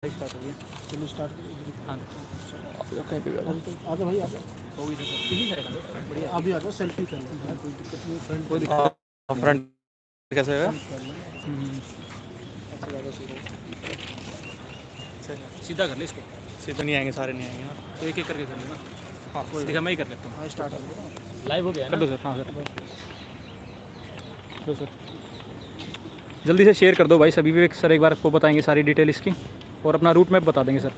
Start हो गया। चलो स्टार्ट करिए। हाँ कहीं पे आ जाओ भाई, आ जाओ। होगी तो सर यही रहेगा बढ़िया। अभी आ जाओ, सेल्फी कर लेंगे यार, कोई दिक्कत नहीं है। फ्रंट कोई दिक्कत नहीं। फ्रंट कैसे होगा? फ्रंट कर लेंगे। अच्छा ज़्यादा सीधा अच्छा सीधा कर ले इसको। सीधे नहीं आएंगे, सारे नहीं आएंगे ना। तो एक एक करके कर लेना। हाँ कोई ठीक है मैं ही कर लेता हूँ। हाँ स्टार्ट कर दो। लाइव हो गया है कर ना? दो सर। हाँ सर दो सर जल्दी से शेयर कर दो भाई। सभी विवेक सर एक बार आपको बताएंगे सारी डिटेल इसकी और अपना रूट मैप बता देंगे सर।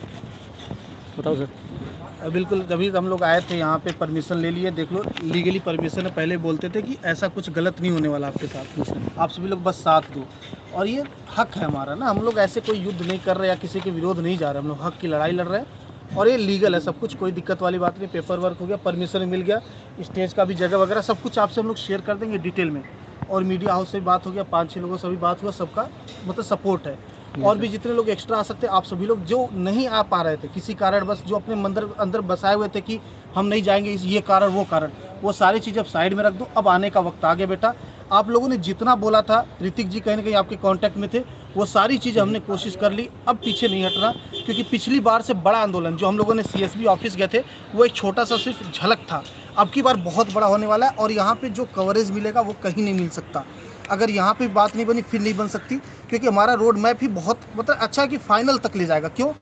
बताओ सर। बिल्कुल, जभी हम लोग आए थे यहाँ पे परमिशन ले लिए, देख लो लीगली परमिशन है। पहले बोलते थे कि ऐसा कुछ गलत नहीं होने वाला आपके साथ, आप सभी लोग बस साथ दो। और ये हक है हमारा ना, हम लोग ऐसे कोई युद्ध नहीं कर रहे या किसी के विरोध नहीं जा रहे, हम लोग हक की लड़ाई लड़ रहे हैं। और ये लीगल है सब कुछ, कोई दिक्कत वाली बात नहीं। पेपर वर्क हो गया, परमिशन मिल गया, स्टेज का भी जगह वगैरह सब कुछ आपसे हम लोग शेयर कर देंगे डिटेल में। और मीडिया हाउस से भी बात हो गया, 5-6 लोगों से भी बात हुआ, सबका मतलब सपोर्ट है। और भी जितने लोग एक्स्ट्रा आ सकते हैं, आप सभी लोग जो नहीं आ पा रहे थे किसी कारण, बस जो अपने अंदर बसाए हुए थे कि हम नहीं जाएंगे, ये कारण वो कारण, वो सारी चीज़ अब साइड में रख दो। अब आने का वक्त आ गया बेटा। आप लोगों ने जितना बोला था, ऋतिक जी कहीं ना कहीं आपके कांटेक्ट में थे, वो सारी चीज़ें हमने कोशिश कर ली। अब पीछे नहीं हटना, क्योंकि पिछली बार से बड़ा आंदोलन जो हम लोगों ने सीएसबी ऑफिस गए थे, वो एक छोटा सा सिर्फ झलक था। अब की बार बहुत बड़ा होने वाला है, और यहाँ पे जो कवरेज मिलेगा वो कहीं नहीं मिल सकता। अगर यहाँ पे बात नहीं बनी, फिर नहीं बन सकती, क्योंकि हमारा रोड मैप ही बहुत मतलब अच्छा है कि फाइनल तक ले जाएगा। क्यों?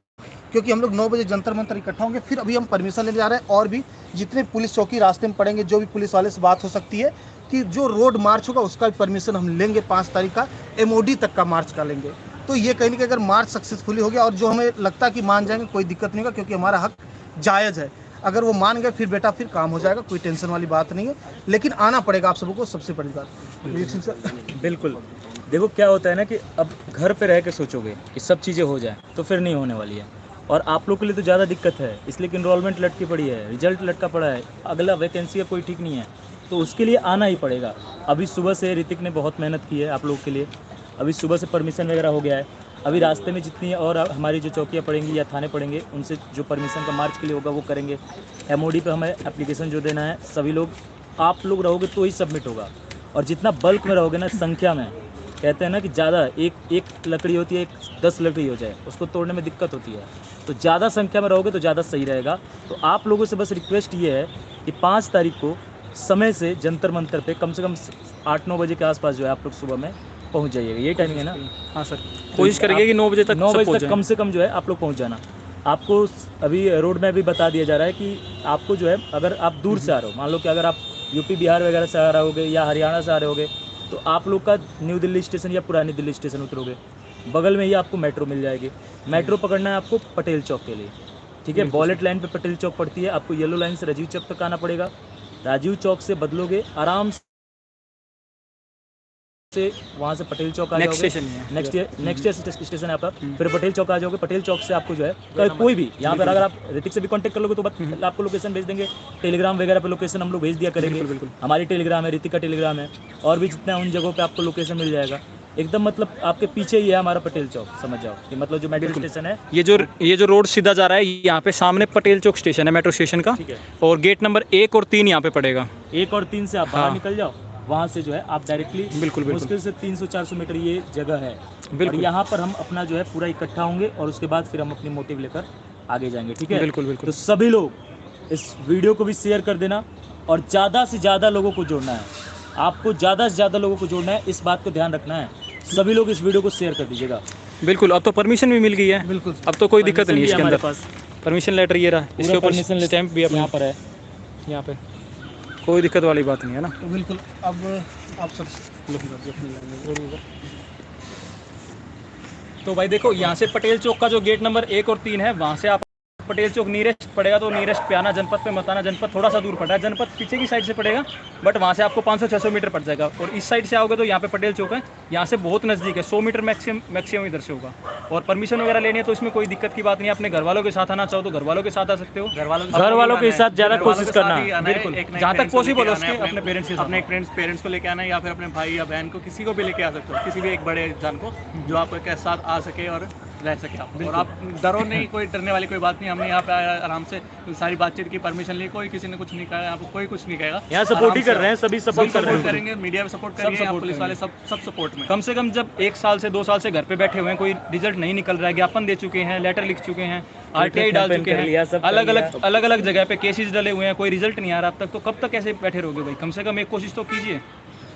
क्योंकि हम लोग 9 बजे जंतर मंतर इकट्ठा होंगे, फिर अभी हम परमिशन लेने जा रहे हैं। और भी जितने पुलिस चौकी रास्ते में पड़ेंगे, जो भी पुलिस वाले से बात हो सकती है कि जो रोड मार्च होगा उसका भी परमिशन हम लेंगे। 5 तारीख का MOD तक का मार्च का लेंगे। तो ये कहीं ना कहीं अगर मार्च सक्सेसफुली हो गया, और जो हमें लगता है कि मान जाएंगे, कोई दिक्कत नहीं होगा, क्योंकि हमारा हक जायज़ है। अगर वो मान गए फिर बेटा फिर काम हो जाएगा, कोई टेंशन वाली बात नहीं है। लेकिन आना पड़ेगा आप सबको, सबसे बड़ी बात। बिल्कुल। देखो क्या होता है ना कि अब घर पे रह के सोचोगे कि सब चीज़ें हो जाए तो फिर नहीं होने वाली है। और आप लोग के लिए तो ज़्यादा दिक्कत है, इसलिए कि इनरोलमेंट लटकी पड़ी है, रिजल्ट लटका पड़ा है, अगला वैकेंसी का कोई ठीक नहीं है, तो उसके लिए आना ही पड़ेगा। अभी सुबह से ऋतिक ने बहुत मेहनत की है आप लोग के लिए। अभी सुबह से परमिशन वगैरह हो गया है। अभी रास्ते में जितनी और हमारी जो चौकियाँ पड़ेंगी या थाने पड़ेंगे, उनसे जो परमिशन का मार्च के लिए होगा वो करेंगे। MOD पे हमें एप्लीकेशन जो देना है, सभी लोग आप लोग रहोगे तो ही सबमिट होगा। और जितना बल्क में रहोगे ना, संख्या में, कहते हैं ना कि ज़्यादा एक लकड़ी होती है, 10 लकड़ी हो जाए उसको तोड़ने में दिक्कत होती है, तो ज़्यादा संख्या में रहोगे तो ज़्यादा सही रहेगा। तो आप लोगों से बस रिक्वेस्ट ये है कि 5 तारीख को समय से जंतर मंतर पे कम से कम 8-9 बजे के आसपास जो है आप लोग सुबह में पहुंच जाइएगा। ये टाइमिंग है ना? हाँ सर कोशिश करेंगे कि 9 बजे तक 9 सब बजे पहुंच तक जाएं। कम से कम जो है आप लोग पहुंच जाना। आपको अभी रोड में भी बता दिया जा रहा है कि आपको जो है, अगर आप दूर से आ रहे हो, मान लो कि अगर आप यूपी बिहार वगैरह से आ रहे होगे या हरियाणा से आ रहे होगे, तो आप लोग का न्यू दिल्ली स्टेशन या पुरानी दिल्ली स्टेशन उतरोगे, बगल में ही आपको मेट्रो मिल जाएगी। मेट्रो पकड़ना है आपको पटेल चौक के लिए, ठीक है? बॉलेट लाइन पे पटेल चौक पड़ती है, आपको येलो लाइन से राजीव चौक तक आना पड़ेगा। राजीव चौक से बदलोगे आराम से, वहाँ से पटेल चौक आ नेक्स्ट जाओगे। स्टेशन है। नेक्स्ट स्टेशन है आपका। फिर पटेल चौक आ जाओगे। पटेल चौक से आपको जो है कोई भी यहाँ पर, अगर आप ऋतिक से भी कांटेक्ट कर लोगे तो आपको लोकेशन भेज देंगे। टेलीग्राम वगैरह पे लोकेशन हम लोग भेज दिया करेंगे। हमारी टेलीग्राम है, ऋतिक का टेलीग्राम है, और भी जितना उन जगहों पे आपको लोकेशन मिल जाएगा। एकदम मतलब आपके पीछे ही है हमारा पटेल चौक, समझ जाओ कि मतलब जो मेट्रो स्टेशन है। ये जो रोड सीधा जा रहा है, यहाँ पे सामने पटेल चौक स्टेशन है मेट्रो स्टेशन का। ठीक है। और गेट नंबर 1 और 3 यहाँ पे पड़ेगा। 1 और 3 से आप बाहर निकल जाओ, वहाँ से जो है आप डायरेक्टली बिल्कुल। मुश्किल से 300-400 मीटर ये जगह है। और यहाँ पर हम अपना जो है पूरा इकट्ठा होंगे, और उसके बाद फिर हम अपनी मोटिव लेकर आगे जाएंगे, ठीक है? बिल्कुल। तो सभी लोग इस वीडियो को भी शेयर कर देना, और ज़्यादा से ज़्यादा लोगों को जोड़ना है। आपको ज़्यादा से ज़्यादा लोगों को जोड़ना है, इस बात को ध्यान रखना है। सभी लोग इस वीडियो को शेयर कर दीजिएगा। बिल्कुल। अब तो परमिशन भी मिल गई है। बिल्कुल, अब तो कोई दिक्कत नहीं है इसके हमारे अंदर। पास परमिशन लेटर ये रहा, इसके ऊपर स्टैंप भी यहाँ पर है। यहाँ पे कोई दिक्कत वाली बात नहीं है ना। तो बिल्कुल अब आप सब लोग तो भाई देखो, यहाँ से पटेल चौक का जो गेट नंबर 1 और 3 है, वहाँ से आप पटेल चौक नीरेस्ट पड़ेगा, तो नीरेस्ट पे आना। जनपद पे मत आना, जनपद थोड़ा सा दूर पड़ रहा है, जनपद पीछे की साइड से पड़ेगा, बट वहाँ से आपको 500-600 मीटर पड़ जाएगा। और इस साइड से आओगे तो यहाँ पे पटेल चौक है, यहाँ से बहुत नज़दीक है, 100 मीटर मैक्सिमम इधर से होगा। और परमिशन वगैरह लेनी है तो इसमें कोई दिक्कत की बात नहीं है। अपने घर वालों के साथ आना चाहो तो घर वालों के साथ आ सकते हो। घर वालों के साथ ज़्यादा कोशिश करना, बिल्कुल, जहाँ तक पॉसिबल हो सके अपने पेरेंट्स के साथ। अपने पेरेंट्स को लेके आना है, या फिर अपने भाई या बहन को, किसी को भी लेके आ सकते हो, किसी भी एक बड़े इंसान को जो आपके साथ आ सके और रह सके आप, और आप डरो नहीं, कोई डरने वाली कोई बात नहीं। हमने यहाँ पे आराम से सारी बातचीत की, परमिशन ली, कोई किसी ने कुछ नहीं कहा, यहाँ पे कोई कुछ नहीं कहेगा। यहाँ सपोर्ट ही कर रहे हैं, सभी सपोर्ट कर रहे हैं। करेंगे, मीडिया भी सपोर्ट करेंगे, यहाँ पुलिस वाले सब सपोर्ट में। कम से कम जब 1 साल से 2 साल से घर पे बैठे हुए हैं, कोई रिजल्ट नहीं निकल रहा है, ज्ञापन दे चुके हैं, लेटर लिख चुके हैं, आरटीआई डाल चुके हैं, अलग अलग जगह पे केसेस डले हुए हैं, कोई रिजल्ट नहीं आ रहा अब तक, तो कब तक ऐसे बैठे रहोगे भाई? कम से कम एक कोशिश तो कीजिए।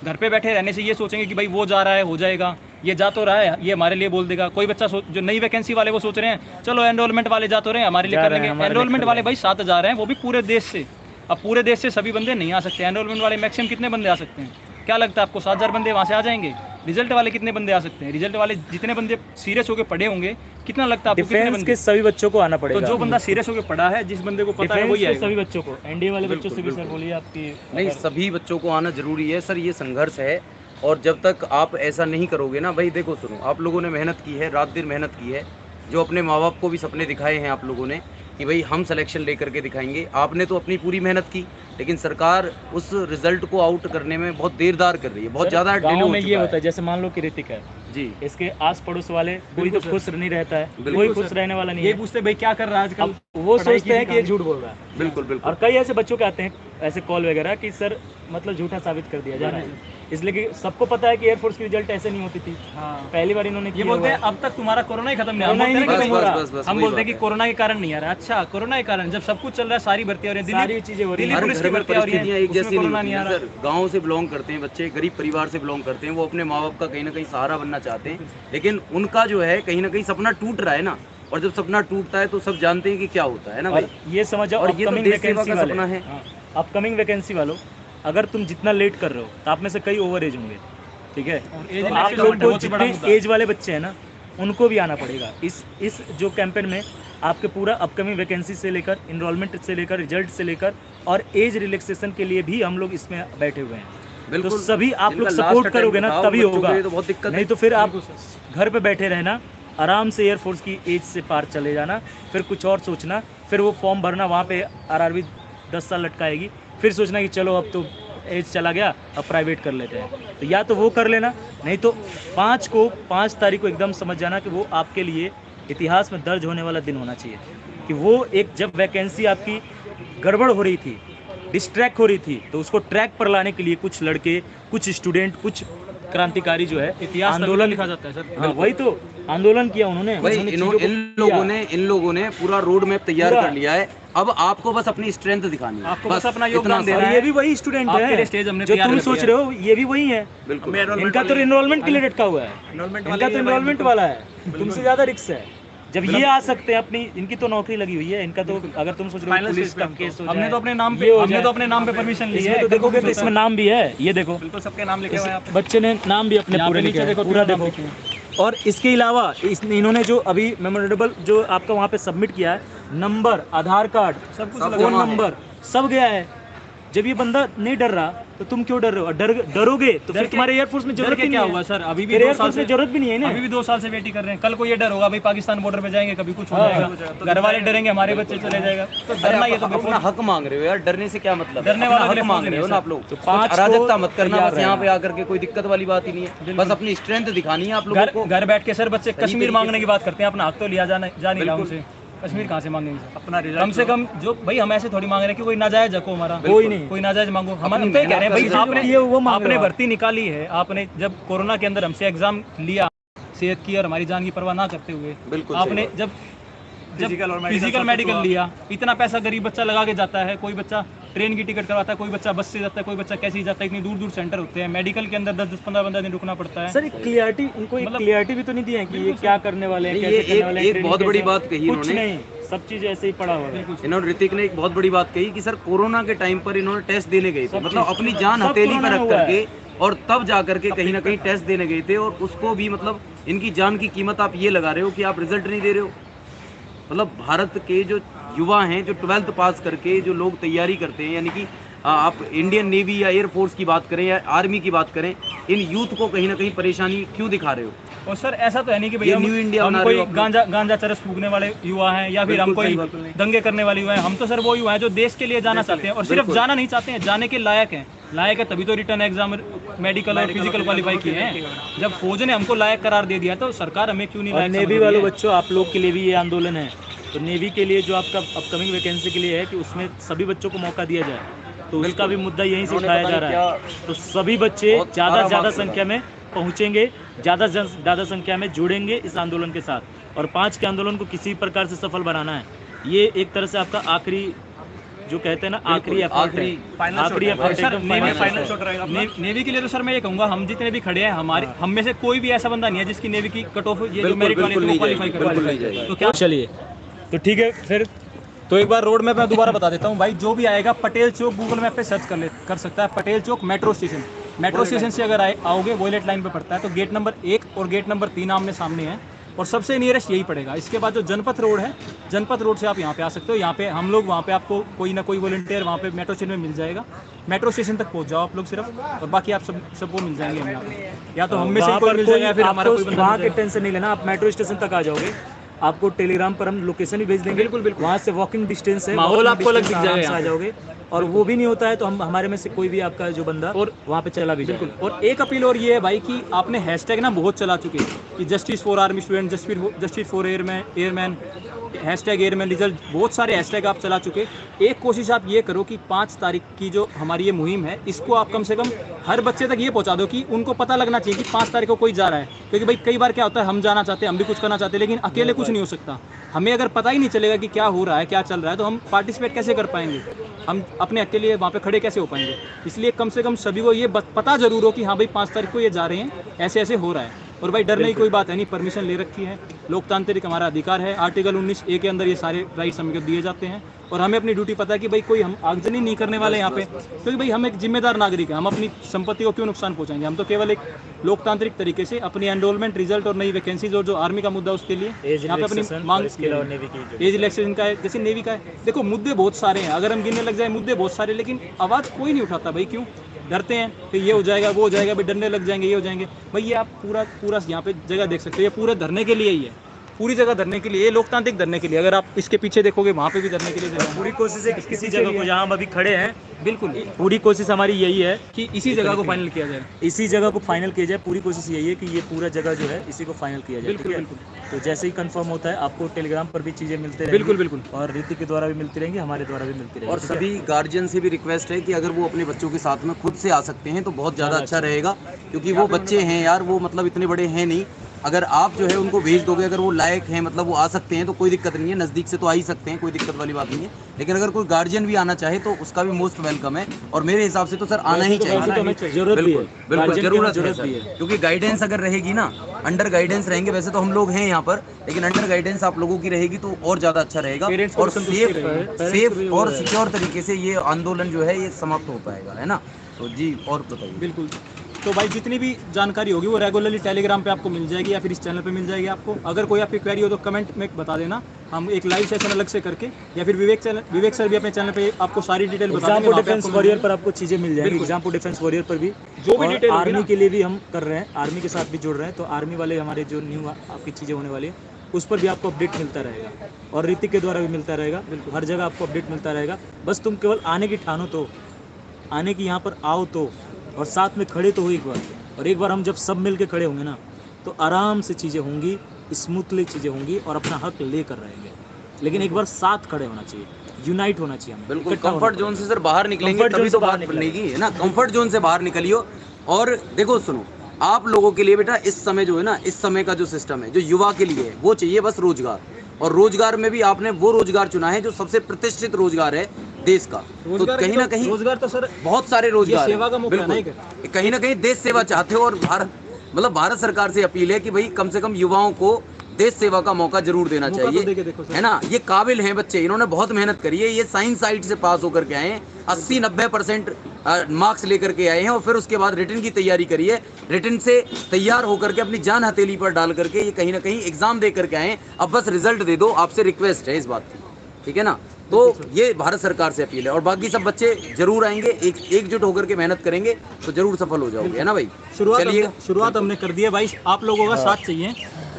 घर पे बैठे रहने से ये सोचेंगे कि भाई वो जा रहा है, हो जाएगा, ये जा तो रहा है, ये हमारे लिए बोल देगा। कोई बच्चा जो नई वैकेंसी वाले वो सोच रहे हैं चलो एनरोलमेंट वाले जा तो रहे हैं, हमारे लिए कर लेंगे। एनरोलमेंट वाले भाई 7,000 हैं, वो भी पूरे देश से। अब पूरे देश से सभी बंदे नहीं आ सकते, एनरोलमेंट वाले मैक्सिमम कितने बंदे आ सकते हैं? क्या लगता है आपको 7,000 बंदे वहाँ से आ जाएंगे? रिजल्ट वाले कितने बंदे आ सकते हैं? रिजल्ट वाले जितने बंदे सीरियस होकर पढ़े होंगे, कितना लगता है आपको कितने डिफेंस बंदे? के सभी बच्चों को आना पड़ेगा। तो जो बंदा सीरियस होकर पढ़ा है, जिस बंदे को पता है डिफेंस वही के आएगा। सभी बच्चों को, एनडीए वाले बच्चों से भी सर बोलिए आपकी। नहीं, सभी बच्चों को आना जरूरी है सर, ये संघर्ष है। और जब तक आप ऐसा नहीं करोगे ना भाई, देखो सुनो, आप लोगों ने मेहनत की है, रात दिन मेहनत की है, जो अपने माँ बाप को भी सपने दिखाए हैं आप लोगों ने कि भाई हम सिलेक्शन लेकर के दिखाएंगे। आपने तो अपनी पूरी मेहनत की, लेकिन सरकार उस रिजल्ट को आउट करने में बहुत देरदार कर रही है, बहुत ज़्यादा डिले गाँव हो में ये चुका होता है, जैसे मान लो कि ऋतिक है जी। इसके आस पड़ोस वाले कोई तो खुश नहीं रहता है, बिल्कुल कोई खुश रहने वाला नहीं ये है। पूछते भाई क्या कर रहा है आजकल, अब वो सोचते हैं कि ये झूठ बोल रहा है। बिल्कुल बिल्कुल। और कई ऐसे बच्चों के आते हैं ऐसे कॉल वगैरह कि सर मतलब झूठा साबित कर दिया जा रहा है, इसलिए कि सबको पता है कि एयरफोर्स की रिजल्ट ऐसे नहीं होती थी। हाँ। पहली बार इन्होंने ये किया बोलते हुआ हैं है। अब तक तुम्हारा कोरोना ही खत्म नहीं कोरोना ही हुआ। नहीं हम खत्म हो बोलते हैं रहा। बस, हम वही बोलते हैं कि बात है। कोरोना के कारण नहीं आ रहा। अच्छा, कोरोना के कारण जब सब कुछ चल रहा है, सारी भर्ती हो रही है, सारी चीजें हो रही दिल्ली हैं। हर पुलिस घर की में भर्ती हो रही है, परिस्थितियाँ एक उसमें जैसी नहीं कोरोना होती नहीं आ हैं रहा। सर। गाँव से बिलोंग करते हैं बच्चे, गरीब परिवार से बिलोंग करते हैं, वो अपने माँ बाप का कहीं ना कहीं सहारा बनना चाहते हैं, लेकिन उनका जो है कहीं ना कहीं सपना टूट रहा है ना। और जब सपना टूटता है तो सब जानते हैं कि क्या होता है ना भाई। और ये समझ जाओ, और ये तो अपकमिंग देश सेवा वैकेंसी का वाले, सपना है। अपकमिंग वैकेंसी वालों, अगर तुम जितना लेट कर रहे हो तो आप में से कई ओवर एज होंगे, ठीक है? और तो एज आप में लोग को बहुत ही बड़ा मुद्दा जितने एज वाले बच्चे हैं ना, उनको भी आना पड़ेगा इस जो कैंपेन में। आपके पूरा अपकमिंग वैकेंसी से लेकर, इनरोलमेंट से लेकर, रिजल्ट से लेकर और एज रिलैक्सेशन के लिए भी हम लोग इसमें बैठे हुए हैं। तो बिल्कुल सभी आप लोग जिनका सपोर्ट last करोगे ना attempt था, तभी वो बच्चों होगा, के लिए तो बहुत दिक्कत नहीं है। तो फिर आप घर पे बैठे रहना, आराम से एयरफोर्स की एज से पार चले जाना, फिर कुछ और सोचना, फिर वो फॉर्म भरना, वहाँ पे आरआरबी 10 साल लटकाएगी, फिर सोचना कि चलो अब तो एज चला गया, अब प्राइवेट कर लेते हैं। तो या तो वो कर लेना, नहीं तो 5 तारीख को एकदम समझ जाना कि वो आपके लिए इतिहास में दर्ज होने वाला दिन होना चाहिए कि वो एक जब वैकेंसी आपकी गड़बड़ हो रही थी, डिस्ट्रैक्ट हो रही थी, तो उसको ट्रैक पर लाने के लिए कुछ लड़के, कुछ स्टूडेंट, कुछ क्रांतिकारी जो है इतिहास आंदोलन लिखा जाता है सर। हाँ, वही तो आंदोलन किया उन्होंने। भाई उन्होंने इन चीजों को इन लोगों ने पूरा रोड मैप तैयार पूरा। कर लिया है। अब आपको बस अपनी स्ट्रेंथ दिखानी है, आपको बस अपना इतना योगदान सा। देना और है। ये भी वही स्टूडेंट आपके है लिए स्टेज हमने जो तैयार तुम कर सोच दिया रहे हो, ये भी वही है। बिल्कुल इनका तो इनरोलमेंट के लिए लटका हुआ है, इनका तो इनरोलमेंट वाला है, तुमसे ज्यादा रिस्क है। जब ये आ सकते हैं अपनी, इनकी तो नौकरी लगी हुई है, इनका तो अगर तुम सोच रहे हो पुलिस का केस हो हमने जाए, तो अपने नाम ये पे हो हमने जाए। तो अपने नाम पे परमिशन ली इसमें है। तो देखोगे तो इसमें नाम भी है, ये देखो बिल्कुल सबके नाम लिखे हुए हैं यहाँ पे। बच्चे ने नाम भी अपने यहाँ पूरे पे लिखे नीचे हैं, देखो, पूरा तीनों नाम देखो। लिखे और इसके अलावा इन्होंने जो अभी मेमोरेबल जो आपका वहाँ पे सबमिट किया है, नंबर, आधार कार्ड, सब कुछ सब लगा फोन जमा है। नंबर सब गया है। जब ये बंदा नहीं डर रहा तो तुम क्यों डर रहे हो? और डरोगे तो डर फिर के- तुम्हारे एयरफोर्स में डर जरूरत के ही क्या नहीं हुआ है सर? अभी भी फिर 2 साल एयरफोर्स से में जरूरत भी नहीं है ना। अभी भी 2 साल से वेट ही कर रहे हैं। कल को ये डर होगा भाई पाकिस्तान बॉर्डर पे जाएंगे, कभी कुछ हो हाँ। जाएगा, घर वाले डरेंगे, हमारे बच्चे चले जाएगा, तो अरे डरना ये आप तो अपना हक मांग रहे हो यार, डरने से क्या मतलब है? डरने अपना वालों के हक लिए मांग फौज रहे हो नहीं ना है आप लोग। तो कुछ 5 को अराजकता मत करना, तैयार बस यहाँ रहना। पे आकर के कोई दिक्कत वाली बात ही नहीं है। बस अपनी स्ट्रेंथ दिखानी है आप लोगों को। घर बैठ के सर बच्चे कश्मीर तरीके मांगने की बात करते हैं, अपना हक तो लिया जा नहीं रहा बिल्कुल। उनसे। कश्मीर कहाँ से मांगेंगे सर? अपना कम से कम जो भाई हम ऐसे थोड़ी मांग रहे हैं कि कोई नाजायज हको हमारा, कोई नहीं। कोई नाजायज मांगो। हम अपनी तो ये कह रहे हैं भाई मेहनत आपने ये वो मांग आपने रहे हो। भर्ती निकाली है, आपने जब कोरोना के अंदर हमसे एग्जाम लिया, सेहत की और हमारी जान की परवाह ना करते हुए, बिल्कुल सही आपने बात। जब Physical और medical फिजिकल सब मेडिकल कुछ लिया, इतना पैसा गरीब बच्चा लगा के जाता है, कोई बच्चा ट्रेन की टिकट करवाता है, कोई बच्चा बस से जाता है, कोई बच्चा कैसे ही जाता है, इतनी दूर दूर सेंटर होते हैं, मेडिकल के अंदर 10-15 दिन रुकना पड़ता है। सर क्लियरिटी, उनको एक मतलब- क्लियरिटी भी तो नहीं दी है कि ये क्या करने वाले हैं, नहीं, कैसे ये करने वाले हैं, एक training बहुत बड़ी कैसे है। बात कही कुछ इन्होंने। नहीं, सब चीज ऐसे ही पड़ा हुआ है। इन्होंने ऋतिक ने एक बहुत बड़ी बात कही कि सर कोरोना के टाइम पर इन्होंने टेस्ट देने गए थे, सब मतलब चीज़- अपनी जान सब हथेली कोरोना पर में रख हुआ करके, और तब जा करके कहीं ना कहीं टेस्ट देने गए थे, और उसको भी मतलब इनकी जान की कीमत आप ये लगा रहे हो कि आप रिजल्ट नहीं दे रहे हो। मतलब भारत के जो युवा हैं, जो 12th पास करके जो लोग तैयारी करते हैं, यानी कि आप इंडियन नेवी या एयरफोर्स की बात करें या आर्मी की बात करें, इन यूथ को कहीं ना कहीं परेशानी क्यों दिखा रहे हो? और सर ऐसा तो है नहीं कि भाई ये हम न्यू इंडिया हम बना कोई रहे हो आप लोग। गांजा चरस फूकने वाले युवा हैं, या फिर हम बिल्कुल कोई सही बात है। दंगे करने वाले युवा हैं। हम तो सर वो युवा हैं जो देश के लिए जाना चाहते हैं, और सिर्फ बिल्कुल। जाना नहीं चाहते हैं, जाने के लायक हैं। लायक है तभी तो रिटर्न एग्जाम मेडिकल और फिजिकल क्वालिफाई किए हैं। जब फौज ने हमको लायक करार दे दिया तो सरकार हमें क्यों नहीं और लायक समझ नेवी रही वालों है? बच्चों, आप लोग के लिए भी ये आंदोलन है। तो नेवी के लिए जो आपका अपकमिंग वैकेंसी के लिए है कि उसमें सभी बच्चों को मौका दिया जाए, तो उसका भी मुद्दा यहीं से उठाया जा रहा है। तो सभी बच्चे ज़्यादा से ज़्यादा संख्या में पहुँचेंगे, ज़्यादा से ज़्यादा संख्या में जुड़ेंगे इस आंदोलन के साथ, और 5 के आंदोलन को किसी प्रकार से सफल बनाना है। ये एक तरह से आपका आखिरी, जो कहते हैं ना, आखिरी एफर्ट है, आखिरी एफर्ट सर एकदम नेवी फाइनल शॉट रहेगा। नेवी के लिए तो सर मैं ये कहूँगा, हम जितने भी खड़े हैं हमारे हम में से कोई भी ऐसा बंदा नहीं है जिसकी नेवी की कट ऑफ ये जो मेरिट वाली है वो क्वालिफाई कर, तो क्या चलिए, तो ठीक है फिर। तो एक बार रोड मैप मैं दोबारा बता देता हूँ भाई, जो भी आएगा पटेल चौक गूगल मैप पे सर्च कर सकता है। पटेल चौक मेट्रो स्टेशन से अगर आओगे वॉयलेट लाइन पे पड़ता है, तो गेट नंबर 1 और गेट नंबर 3 आमने सामने है, और सबसे नियरेस्ट यही पड़ेगा। इसके बाद जो जनपथ रोड है, जनपथ रोड से आप यहाँ पे आ सकते हो। यहाँ पे हम लोग, वहाँ पे आपको कोई ना कोई वॉलंटियर वहाँ पे मेट्रो स्टेशन में मिल जाएगा। मेट्रो स्टेशन तक पहुँच जाओ आप लोग सिर्फ, और बाकी आप सबको मिल जाएंगे हम यहाँ पे, या तो हम में से वहाँ कोई पर मिल कोई जाएगा या फिर हमारा कोई आपको बंदा वहाँ मिल के जाएगा। टेंशन नहीं लेना, आप मेट्रो स्टेशन तक आ जाओगे, आपको टेलीग्राम पर हम लोकेशन ही भेज देंगे। बिल्कुल। वहाँ से वॉकिंग डिस्टेंस है, माहौल walking आपको अलग distance दिख जाएगा आराम से आ यहाँ जाओगे। और वो भी नहीं होता है तो हम हमारे में से कोई भी आपका जो बंदा और वहाँ पे चला भी जाएगा। और एक अपील और ये है भाई कि आपने हैशटैग ना बहुत चला चुके हैं कि justice for army student, justice for airman, hashtag airman result, बहुत सारे हैशटैग आप चला चुके। एक कोशिश आप ये करो कि 5 तारीख की जो हमारी ये मुहिम है, इसको आप कम से कम हर बच्चे तक ये पहुंचा दो कि उनको पता लगना चाहिए कि 5 तारीख को कोई जा रहा है। क्योंकि भाई कई बार क्या होता है, हम जाना चाहते हैं, हम भी कुछ करना चाहते हैं, लेकिन अकेले कुछ नहीं हो सकता। हमें अगर पता ही नहीं चलेगा कि क्या हो रहा है, क्या चल रहा है, तो हम पार्टिसिपेट कैसे कर पाएंगे, हम अपने अकेले वहाँ पे खड़े कैसे हो पाएंगे। इसलिए कम से कम सभी को ये पता जरूर हो कि हाँ भाई 5 तारीख को ये जा रहे हैं, ऐसे ऐसे हो रहा है। और भाई डरने की कोई बात है नहीं, परमिशन ले रखी है, लोकतांत्रिक हमारा अधिकार है। आर्टिकल 19A के अंदर ये सारे राइट्स हमको दिए जाते हैं, और हमें अपनी ड्यूटी पता है कि भाई कोई हम आगजनी नहीं करने वाले यहाँ पे, क्योंकि भाई हम एक जिम्मेदार नागरिक हैं। हम अपनी संपत्ति को क्यों नुकसान पहुँचाएंगे। हम तो केवल एक लोकतांत्रिक तरीके से अपनी एनरोलमेंट रिजल्ट और नई वैकेंसीज और जो आर्मी का मुद्दा उसके लिए यहाँ पे अपनी मांग, एज रिलैक्सेशन का है, जैसे नेवी का है। देखो मुद्दे बहुत सारे हैं, अगर हम गिनने लग जाए मुद्दे बहुत सारे, लेकिन आवाज़ कोई नहीं उठाता। भाई क्यों डरते हैं कि ये हो जाएगा, वो हो जाएगा, भाई डरने लग जाएंगे, ये हो जाएंगे। भाई ये आप पूरा यहाँ पे जगह देख सकते हो, ये पूरे धरने के लिए ही है, पूरी जगह धरने के लिए, ये लोकतांत्रिक धरने के लिए। अगर आप इसके पीछे देखोगे वहाँ पे भी धरने के लिए जगह है। पूरी कोशिश है कि किसी जगह को जहाँ हम अभी खड़े हैं, बिल्कुल पूरी कोशिश हमारी यही है कि इसी जगह को फाइनल किया जाए। इसी जगह को फाइनल किया जाए। पूरी कोशिश यही है कि ये पूरा जगह जो है इसी को फाइनल किया जाए। बिल्कुल, ठीक है? तो जैसे ही कंफर्म होता है आपको टेलीग्राम पर भी चीज़ें मिलते रहेंगी। बिल्कुल और रीति के द्वारा भी मिलती रहेंगी, हमारे द्वारा भी मिलती रहेंगी। और सभी गार्जियन से भी रिक्वेस्ट है कि अगर वो अपने बच्चों के साथ में खुद से आ सकते हैं तो बहुत ज़्यादा अच्छा रहेगा, क्योंकि वो बच्चे हैं यार, वो मतलब इतने बड़े हैं नहीं। अगर आप जो है उनको भेज दोगे, अगर वो लायक हैं, मतलब वो आ सकते हैं, तो कोई दिक्कत नहीं है, नज़दीक से तो आ ही सकते हैं, कोई दिक्कत वाली बात नहीं है। लेकिन अगर कोई गार्जियन भी आना चाहे तो उसका भी मोस्ट वेलकम है, और मेरे हिसाब से तो सर आना ही चाहिए। जरूरत भी है, बिल्कुल जरूरत है भी है। सर, क्योंकि गाइडेंस अगर रहेगी ना, अंडर गाइडेंस रहेंगे, वैसे तो हम लोग हैं यहाँ पर, लेकिन अंडर गाइडेंस आप लोगों की रहेगी तो और ज़्यादा अच्छा रहेगा, Parents को और भी संतुष्टि रहेगी। सेफ और सिक्योर तरीके से ये आंदोलन जो है ये समाप्त हो पाएगा, है ना। तो जी और बताइए। बिल्कुल। तो भाई जितनी भी जानकारी होगी वो रेगुलरली टेलीग्राम पे आपको मिल जाएगी, या फिर इस चैनल पे मिल जाएगी आपको। अगर कोई आपकी क्वेरी हो तो कमेंट में बता देना, हम एक लाइव सेशन अलग से करके, या फिर विवेक सर भी अपने चैनल पे आपको सारी डिटेल बता एग्जाम देंगे। फॉर डिफेंस वॉरियर पर आपको चीज़ें मिल जाएंगी। एग्जाम फॉर डिफेंस वॉरियर पर भी जो भी डिटेल होगी आर्मी ना, के लिए भी हम कर रहे हैं, आर्मी के साथ भी जुड़ रहे हैं। तो आर्मी वाले हमारे जो न्यू आपकी चीज़ें होने वाली है उस पर भी आपको अपडेट मिलता रहेगा, और रीति के द्वारा भी मिलता रहेगा। हर जगह आपको अपडेट मिलता रहेगा। बस तुम केवल आने की ठानो, तो आने की यहाँ पर आओ तो, और साथ में खड़े तो हो एक बार। और एक बार हम जब सब मिल के खड़े होंगे ना, तो आराम से चीज़ें होंगी, स्मूथली चीज़ें होंगी, और अपना हक लेकर रहेंगे। लेकिन एक बार साथ खड़े होना चाहिए, यूनाइट होना चाहिए हमें। बिल्कुल इकट्ठा कंफर्ट होना जोन से सर बाहर निकलेंगे Comfort तभी zone तो से बाहर बात बनेगी, है ना। कंफर्ट जोन से बाहर निकलियो। और देखो सुनो, आप लोगों के लिए बेटा इस समय जो है ना, इस समय का जो सिस्टम है, जो युवा के लिए है, वो चाहिए बस रोजगार। और रोजगार में भी आपने वो रोजगार चुना है जो सबसे प्रतिष्ठित रोजगार है देश का। तो कहीं ना कहीं रोजगार तो सर बहुत सारे रोजगार सेवा का मौका बिल्कुल। नहीं कहीं ना कहीं देश सेवा चाहते हो, और भारत सरकार से अपील है कि भाई कम से कम युवाओं को देश सेवा का मौका जरूर देना मौका तो चाहिए, देके देखो सर। है ना। ये काबिल हैं बच्चे, इन्होंने बहुत मेहनत करी है, ये साइंस साइड से पास होकर के आए हैं, 80-90% मार्क्स लेकर के आए हैं, और फिर उसके बाद रिटन की तैयारी करी है। रिटन से तैयार होकर के अपनी जान हथेली पर डाल करके ये कहीं ना कहीं एग्जाम दे करके आए हैं। अब बस रिजल्ट दे दो, आपसे रिक्वेस्ट है इस बात की, ठीक है ना। तो ये भारत सरकार से अपील है, और बाकी सब बच्चे जरूर आएंगे, एकजुट होकर के मेहनत करेंगे तो जरूर सफल हो जाओगे, है ना भाई। चलिए शुरुआत हमने कर दी है भाई, आप लोगों का साथ चाहिए।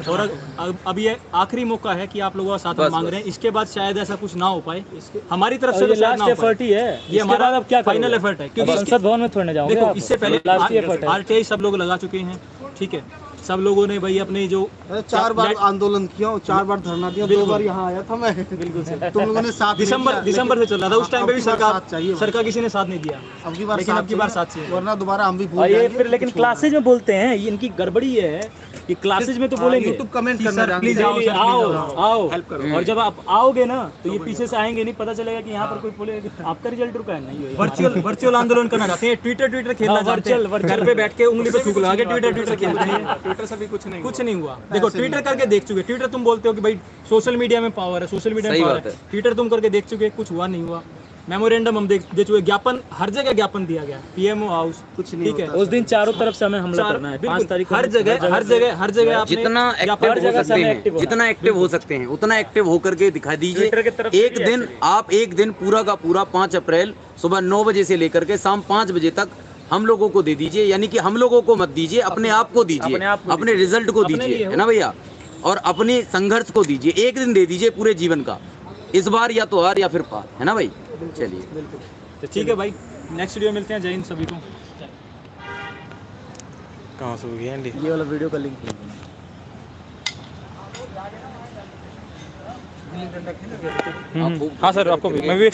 और अब ये आखिरी मौका है कि आप लोगों का साथ हम मांग रहे हैं, इसके बाद शायद ऐसा कुछ ना हो पाए हमारी तरफ से, और ये तो शायद ना लास्ट हो पाए। एफर्ट ही है, ये हमारा अब क्या फाइनल करोगे? एफर्ट है, अब क्योंकि संसद भवन में थोड़ने जाओगे देखो आप? इससे पहले लास्ट एफर्ट है। आरटीआई सब लोग लगा चुके हैं, ठीक है, सब लोगों ने भाई अपने जो अरे 4 बार आंदोलन किया हूँ, 4 बार धरना दिया, 2 बार यहाँ आया था मैं। बिल्कुल सही। तुम लोगों ने साथ नहीं दिया, दिसंबर से चल रहा था, उस टाइम पे भी अब की बार साथ चाहिए सरकार किसी ने साथ नहीं दिया, अब की बार लेकिन अब की बार साथ चाहिए। वरना दोबारा हम भी भूल और ये जाएंगे। फिर लेकिन क्लासेज में बोलते हैं, ये इनकी गड़बड़ी है कि क्लासेज में तो बोलेंगे यूट्यूब कमेंट करना सर, जानते please हैं। आओ, सर, आओ please आओ हेल्प करो। और जब आप आओगे ना तो ये पीछे से आएंगे नहीं, पता चलेगा कि यहाँ पर कोई बोलेगा आपका रिजल्ट रुका है, नहीं हुआ। वर्चुअल आंदोलन करना चाहते हैं, ट्विटर खेलना हाँ, चाहते हैं, virtual। घर पे बैठ के उंगली पे थूक लगा के ट्विटर खेलते हैं, ट्विटर से भी कुछ नहीं कुछ नहीं हुआ। देखो ट्विटर करके देख चुके, ट्विटर तुम बोलते हो कि भाई सोशल मीडिया में पावर है, सोशल मीडिया में सही पावर बात है, ट्विटर तुम करके देख चुके, कुछ हुआ नहीं हुआ। मेमोरेंडम हम दे चुके, ज्ञापन हर जगह ज्ञापन दिया गया, पीएमओ हाउस, कुछ नहीं ठीक है, होता। उस दिन चारों तरफ से हमें हमला करना है, 5 तारीख को हर जगह आपने जितना ज्ञापन- एक्टिव हो जगह से सकते हमें हैं, active होना जितना एक्टिव हो सकते हैं उतना एक्टिव होकर के दिखा दीजिए। Twitter की तरफ से एक भी दिन आप एक दिन पूरा का पूरा 5 अप्रैल सुबह 9 बजे से लेकर के शाम 5 बजे तक हम लोगों को दे दीजिए, यानी कि हम लोगों को मत दीजिए, अपने आप को दीजिए, अपने आप को अपने रिजल्ट को अपने दीजिए, लिए हो। है ना भैया, और अपने संघर्ष को दीजिए। एक दिन दे दीजिए पूरे जीवन का, इस बार या तो हार या फिर पार, है ना भाई। चलिए तो ठीक है भाई, नेक्स्ट वीडियो मिलते हैं, जय हिंद सभी को। ये वाला वीडियो का लिंक हाँ सर, आपको भी मैं भी